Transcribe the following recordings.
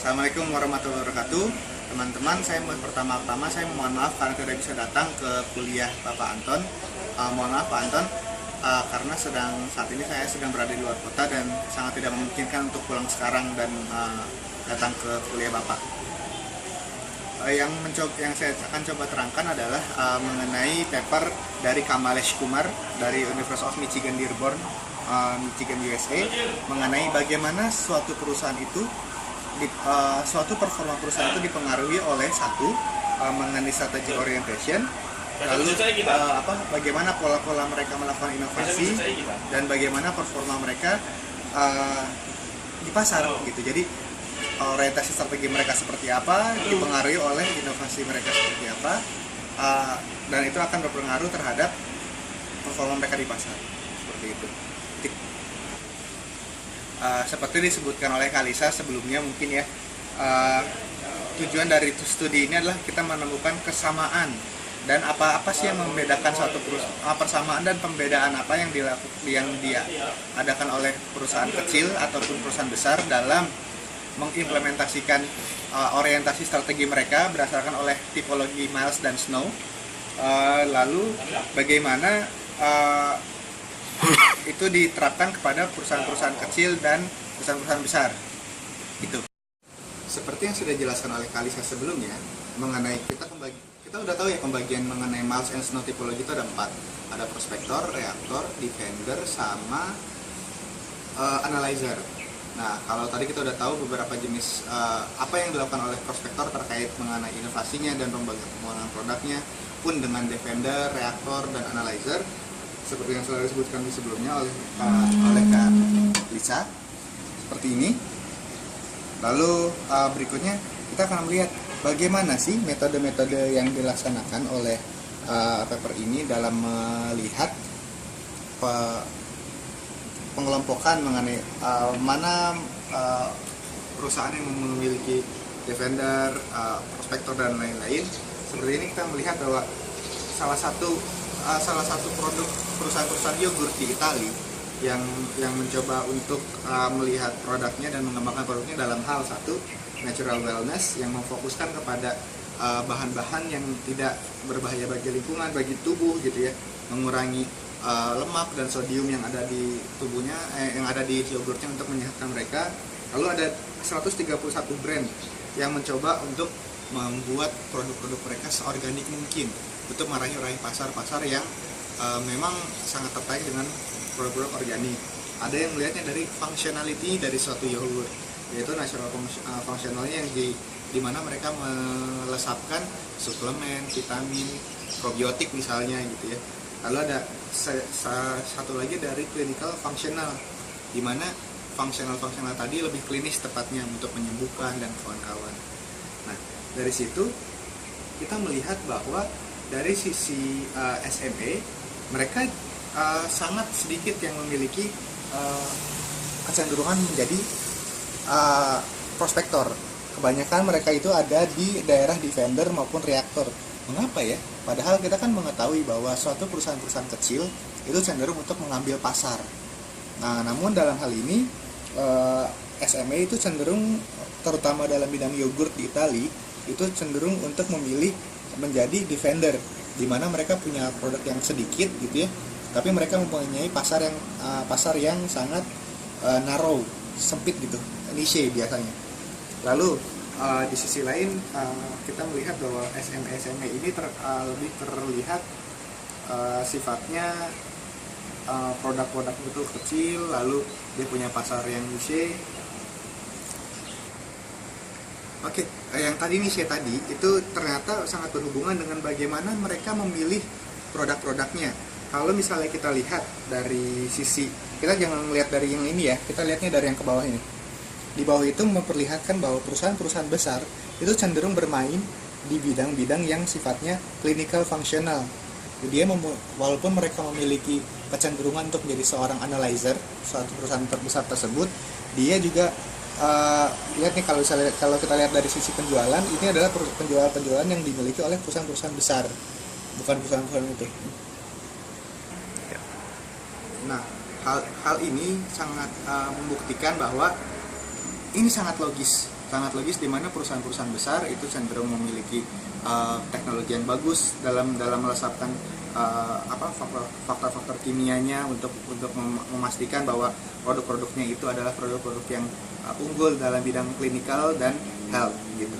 Assalamualaikum warahmatullahi wabarakatuh. Teman-teman, pertama-tama saya mohon maaf karena tidak bisa datang ke kuliah Bapak Anton. Mohon maaf Pak Anton, karena saat ini saya sedang berada di luar kota dan sangat tidak memungkinkan untuk pulang sekarang dan datang ke kuliah Bapak. Yang saya akan coba terangkan adalah mengenai paper dari Kamalesh Kumar dari University of Michigan Dearborn, Michigan USA, mengenai bagaimana suatu perusahaan itu suatu performa perusahaan itu dipengaruhi oleh mengenai strategi orientation, lalu bagaimana pola-pola mereka melakukan inovasi dan bagaimana performa mereka di pasar gitu. Jadi orientasi strategi mereka seperti apa dipengaruhi oleh inovasi mereka seperti apa, dan itu akan berpengaruh terhadap performa mereka di pasar seperti itu. Seperti disebutkan oleh Kalisa sebelumnya mungkin ya, tujuan dari studi ini adalah kita menemukan kesamaan dan apa sih yang membedakan suatu persamaan dan pembedaan apa yang diadakan oleh perusahaan kecil ataupun perusahaan besar dalam mengimplementasikan orientasi strategi mereka berdasarkan oleh tipologi Miles dan Snow, lalu bagaimana itu diterapkan kepada perusahaan-perusahaan kecil dan perusahaan-perusahaan besar. Itu. Seperti yang sudah dijelaskan oleh Kalisa sebelumnya, mengenai kita udah tahu ya pembagian mengenai Miles and Snow tipologi itu ada 4. Ada prospektor, reaktor, defender, sama analyzer. Nah, kalau tadi kita udah tahu beberapa jenis apa yang dilakukan oleh prospektor terkait mengenai inovasinya dan pengembangan produknya, pun dengan defender, reaktor, dan analyzer, seperti yang sudah disebutkan sebelumnya oleh Kak Lisa, seperti ini. Lalu berikutnya kita akan melihat bagaimana sih metode-metode yang dilaksanakan oleh paper ini dalam melihat pengelompokan mengenai mana perusahaan yang memiliki defender, prospektor, dan lain-lain. Seperti ini kita melihat bahwa salah satu produk perusahaan yogurt di Italia yang mencoba untuk melihat produknya dan mengembangkan produknya dalam hal natural wellness, yang memfokuskan kepada bahan-bahan yang tidak berbahaya bagi lingkungan, bagi tubuh gitu ya, mengurangi lemak dan sodium yang ada di tubuhnya, yang ada di yogurtnya untuk menyehatkan mereka. Lalu ada 131 brand yang mencoba untuk membuat produk-produk mereka seorganik mungkin untuk meraih pasar-pasar yang memang sangat tertarik dengan produk-produk organik. Ada yang melihatnya dari functionality dari suatu yogurt, yaitu natural functionalnya yang di mana mereka melesapkan suplemen, vitamin, probiotik misalnya gitu ya. Lalu ada satu lagi dari clinical functional, di mana functional tadi lebih klinis tepatnya untuk menyembuhkan dan kawan-kawan. Nah, dari situ kita melihat bahwa dari sisi SME mereka sangat sedikit yang memiliki kecenderungan menjadi prospektor. Kebanyakan mereka itu ada di daerah defender maupun reaktor. Mengapa ya? Padahal kita kan mengetahui bahwa suatu perusahaan-perusahaan kecil itu cenderung untuk mengambil pasar. Nah, namun dalam hal ini SME itu cenderung, terutama dalam bidang yogurt di Italia, itu cenderung untuk memilih menjadi defender, di mana mereka punya produk yang sedikit gitu ya, tapi mereka mempunyai pasar yang sangat narrow, sempit gitu, niche biasanya. Lalu di sisi lain kita melihat bahwa SME ini lebih terlihat sifatnya produk-produk itu kecil, lalu dia punya pasar yang niche. Oke, yang tadi niche tadi itu ternyata sangat berhubungan dengan bagaimana mereka memilih produk-produknya. Kalau misalnya kita lihat dari sisi, kita jangan melihat dari yang ini ya, kita lihatnya dari yang ke bawah ini. Di bawah itu memperlihatkan bahwa perusahaan-perusahaan besar itu cenderung bermain di bidang-bidang yang sifatnya clinical functional. Dia walaupun mereka memiliki kecenderungan untuk menjadi seorang analyzer, suatu perusahaan terbesar tersebut, dia juga lihat nih, kalau kita lihat dari sisi penjualan, ini adalah penjualan yang dimiliki oleh perusahaan-perusahaan besar, bukan perusahaan-perusahaan itu. Nah, hal ini sangat membuktikan bahwa ini sangat logis sangat logis di mana perusahaan-perusahaan besar itu cenderung memiliki teknologi yang bagus dalam melesatkan faktor-faktor kimianya untuk memastikan bahwa produk-produknya itu adalah produk-produk yang unggul dalam bidang klinikal dan health gitu,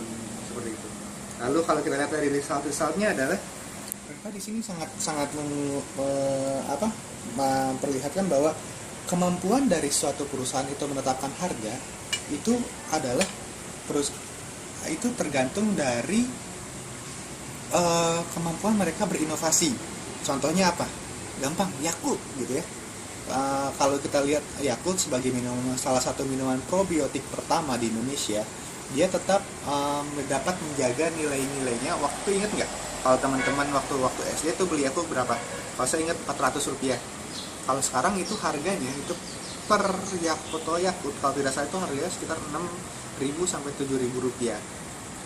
seperti itu. Lalu kalau kita lihat dari result-resultnya adalah mereka di sini sangat memperlihatkan bahwa kemampuan dari suatu perusahaan itu menetapkan harga itu adalah itu tergantung dari kemampuan mereka berinovasi. Contohnya apa? Gampang, Yakult gitu ya. Kalau kita lihat Yakult sebagai salah satu minuman probiotik pertama di Indonesia, dia tetap dapat menjaga nilai-nilainya. Waktu ingat nggak? Kalau teman-teman waktu SD tuh beli Yakult berapa? Kalau saya ingat Rp400. Kalau sekarang itu harganya itu per Yakult kalau tidak salah itu harganya sekitar Rp6.000 sampai Rp7.000.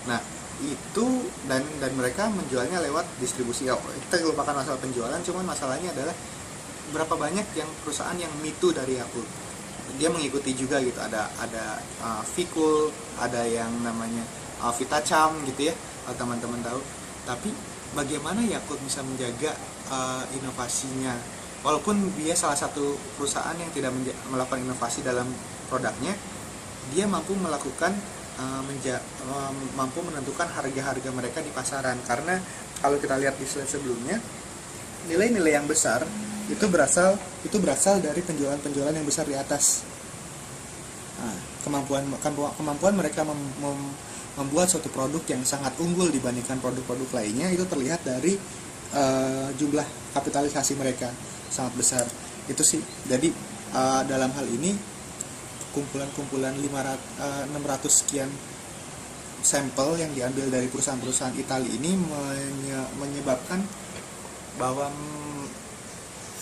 Nah, itu dan mereka menjualnya lewat distribusi. Kita lupakan masalah penjualan, cuman masalahnya adalah berapa banyak yang perusahaan yang me too dari Yakult. Dia mengikuti juga gitu, ada Vikul, ada yang namanya Vitacam gitu ya, kalau teman-teman tahu. Tapi bagaimana Yakult bisa menjaga inovasinya, walaupun dia salah satu perusahaan yang tidak melakukan inovasi dalam produknya, dia mampu melakukan mampu menentukan harga-harga mereka di pasaran. Karena kalau kita lihat di slide sebelumnya, nilai-nilai yang besar itu berasal dari penjualan yang besar di atas. Nah, kemampuan mereka membuat suatu produk yang sangat unggul dibandingkan produk-produk lainnya itu terlihat dari jumlah kapitalisasi mereka sangat besar. Itu sih. Jadi dalam hal ini kumpulan 600 sekian sampel yang diambil dari perusahaan-perusahaan Italia ini menyebabkan bahwa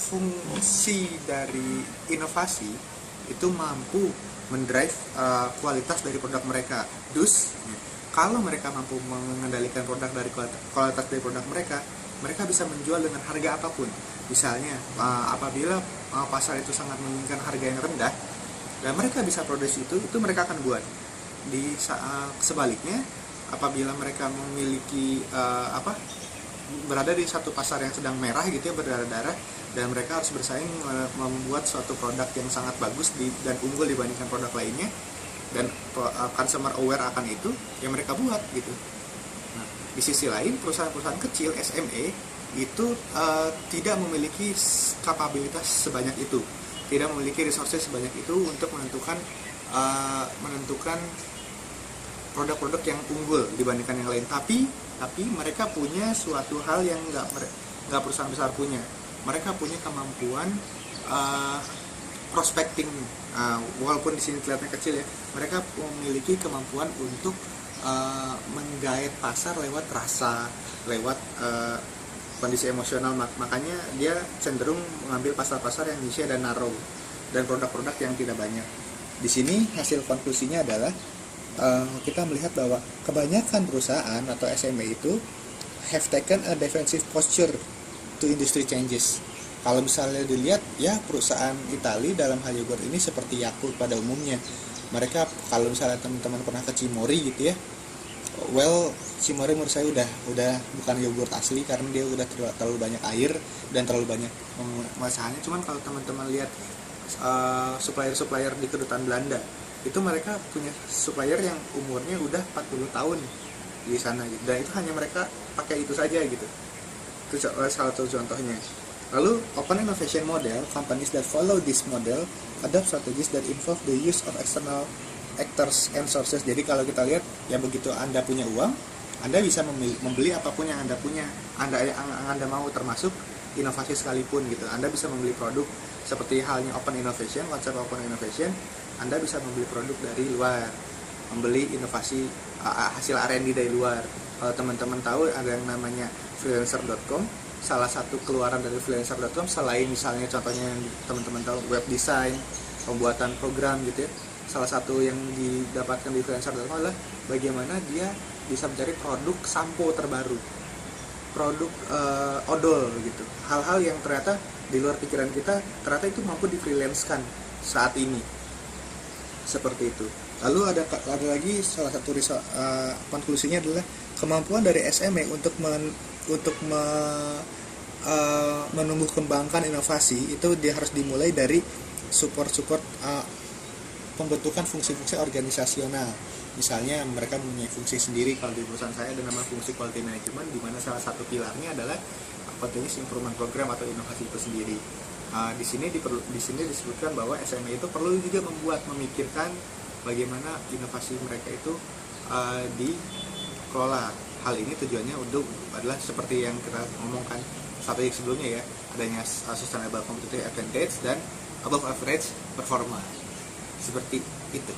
fungsi dari inovasi itu mampu mendrive kualitas dari produk mereka. Dus, kalau mereka mampu mengendalikan produk dari kualitas dari produk mereka bisa menjual dengan harga apapun. Misalnya, apabila pasar itu sangat menginginkan harga yang rendah, dan mereka bisa produksi itu mereka akan buat. Sebaliknya, apabila mereka memiliki berada di satu pasar yang sedang merah gitu ya, berdarah-darah, dan mereka harus bersaing membuat suatu produk yang sangat bagus dan unggul dibandingkan produk lainnya, dan consumer aware akan itu, yang mereka buat gitu. Nah, di sisi lain, perusahaan-perusahaan kecil SME itu tidak memiliki kapabilitas sebanyak itu, tidak memiliki resources sebanyak itu untuk menentukan produk-produk yang unggul dibandingkan yang lain. Tapi mereka punya suatu hal yang nggak perusahaan besar punya. Mereka punya kemampuan prospecting. Walaupun di sini kelihatannya kecil ya, mereka memiliki kemampuan untuk menggait pasar lewat rasa, lewat kondisi emosional. Makanya dia cenderung mengambil pasar-pasar yang niche dan narrow, dan produk-produk yang tidak banyak. Di sini hasil konklusinya adalah kita melihat bahwa kebanyakan perusahaan atau SME itu have taken a defensive posture to industry changes. Kalau misalnya dilihat ya, perusahaan Italia dalam hal yogurt ini seperti Yakult pada umumnya. Mereka, kalau misalnya teman-teman pernah ke Cimory gitu ya, Cimory menurut saya udah bukan yogurt asli karena dia udah terlalu banyak air dan terlalu banyak masalahnya. Cuman kalau teman-teman lihat supplier di kedutaan Belanda, itu mereka punya supplier yang umurnya udah 40 tahun di sana gitu. Dan itu hanya mereka pakai itu saja gitu. Itu salah satu contohnya. Lalu open innovation model, companies that follow this model adopt strategies that involve the use of external actors and sources. Jadi kalau kita lihat ya, begitu Anda punya uang, Anda bisa membeli apapun yang Anda punya, Anda mau, termasuk inovasi sekalipun gitu. Anda bisa membeli produk seperti halnya open innovation, konsep open innovation. Anda bisa membeli produk dari luar, membeli inovasi hasil R&D dari luar. Kalau teman-teman tahu ada yang namanya freelancer.com, salah satu keluaran dari freelancer.com selain misalnya contohnya yang teman-teman tahu web design, pembuatan program gitu ya, salah satu yang didapatkan di freelancer.com adalah bagaimana dia bisa mencari produk sampo terbaru, produk odol gitu, hal-hal yang ternyata di luar pikiran kita ternyata itu mampu di freelance-kan saat ini, seperti itu. Lalu ada lagi salah satu konklusinya adalah kemampuan dari SME untuk menumbuh kembangkan inovasi itu dia harus dimulai dari support pembentukan fungsi-fungsi organisasional. Misalnya mereka mempunyai fungsi sendiri. Kalau di perusahaan saya ada nama fungsi quality management, di mana salah satu pilarnya adalah continuous improvement program atau inovasi itu sendiri. Di sini disebutkan bahwa SME itu perlu juga memikirkan bagaimana inovasi mereka itu dikelola. Hal ini tujuannya adalah seperti yang kita ngomongkan satu yang sebelumnya ya, adanya sustainable competitive advantage dan above average performa. Seperti itu.